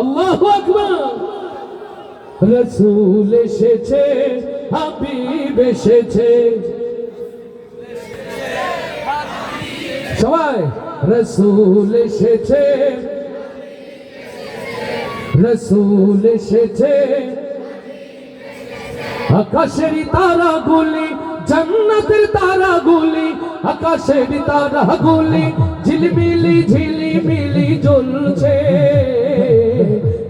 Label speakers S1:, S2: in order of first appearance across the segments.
S1: আল্লাহু আকবার। রাসূল এসেছে, হাবিব এসেছে, সবাই রাসূল এসেছে, রাসূল এসেছে। আকাশের তারাগুলি, জান্নাতের তারাগুলি, আকাশের তারাগুলি ঝিলমিলি ঝিলিমিলি জ্বলছে।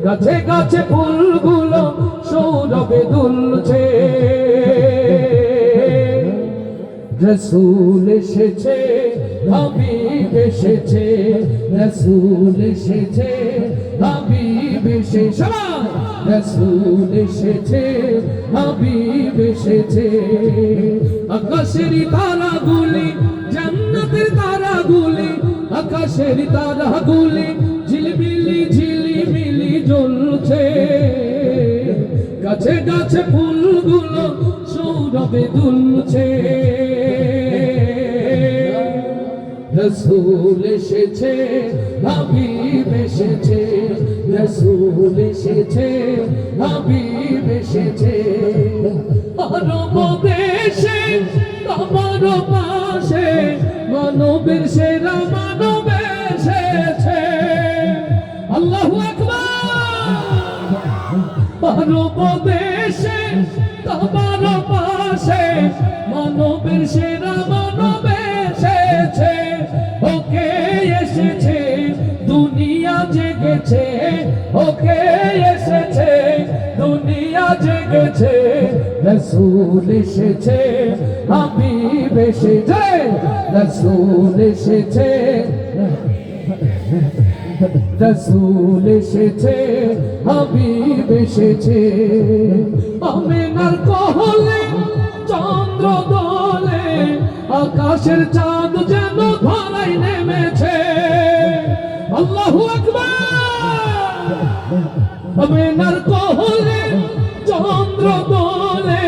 S1: গাছে গাছে ফুলগুলো সৌরভে দুলছে। রাসূল এসেছে, হাবিব এসেছে, রাসূল এসেছে, হাবিব এসেছে, রাসূল এসেছে, হাবিব এসেছে। আকাশের তারাগুলি, জান্নাতের তারাগুলি, আকাশের তারাগুলি ঝিলমিলি ঝিলিমিলি জ্বলছে। গাছে গাছে ফুলগুলো সৌরভে দুলছে। রাসূল এসেছে, হাবিব এসেছে, রাসূল এসেছে, হাবিব এসেছে। আরব দেশে তোমার পাশে মানবের সেরা মানব এসেছে। আল্লাহু আকবার। আরব দেশে তোমার পাশে মানবের সেরা মানব এসেছে। ওকে এসেছে, দুনিয়া জেগেছে, ওকে এসেছে, দুনিয়া জেগেছে। রাসূল এসেছে, হাবিব এসেছে, রাসূল এসেছে, রাসূল এসেছে, হাবিব এসেছে। আমিনার কোলে চন্দ্র দোলে, আকাশের চাঁদ যেন ধরায় নেমেছে। আল্লাহু আকবার। আমিনার কোলে চন্দ্র দোলে,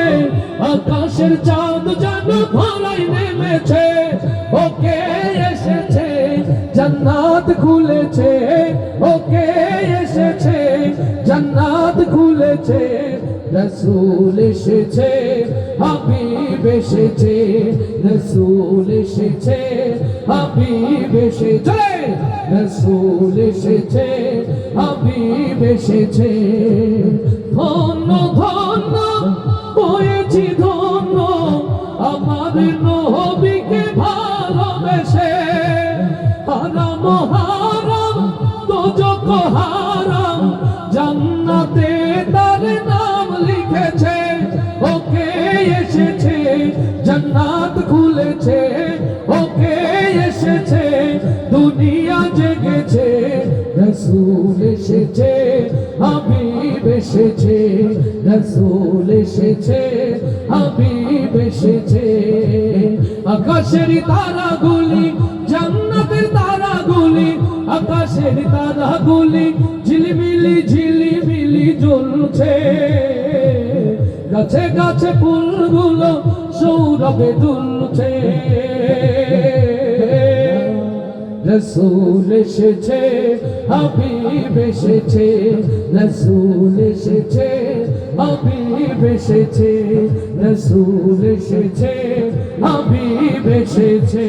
S1: আকাশের চাঁদ যেন ধরায় নেমেছে। ওকে এসেছে, জান্নাত খুলেছে, ওকে এসেছে, জান্নাত খুলেছে। রাসূল এসেছে, হাবিব এসেছে, রাসূল এসেছে, হাবিব এসেছে, রাসূল এসেছে, হাবিব এসেছে। ধন্য ধন্য হয়েছি ধন্য, আমার নবীকে ভালোবেসে। হারাম হারাম দোজখ হারাম, জান্নাতে তার নাম লিখেছে। ওকে এসেছে, জান্নাত খুলেছে, ওকে এসেছে, দুনিয়া জেগেছে। রাসূল এসেছে, হাবিব এসেছে, রাসূল এসেছে, হাবিব এসেছে। আকাশের তারাগুলি, জান্নাতের তারাগুলি, আকাশের তারাগুলি ঝিলিমিলি ঝিলিমিলি জ্বলছে। গাছে গাছে ফুলগুলো সৌরভে দুলছে। রাসূল এসেছে, হাবিব এসেছে, রাসূল এসেছে, হাবিব এসেছে, রাসূল এসেছে, হাবিব এসেছে।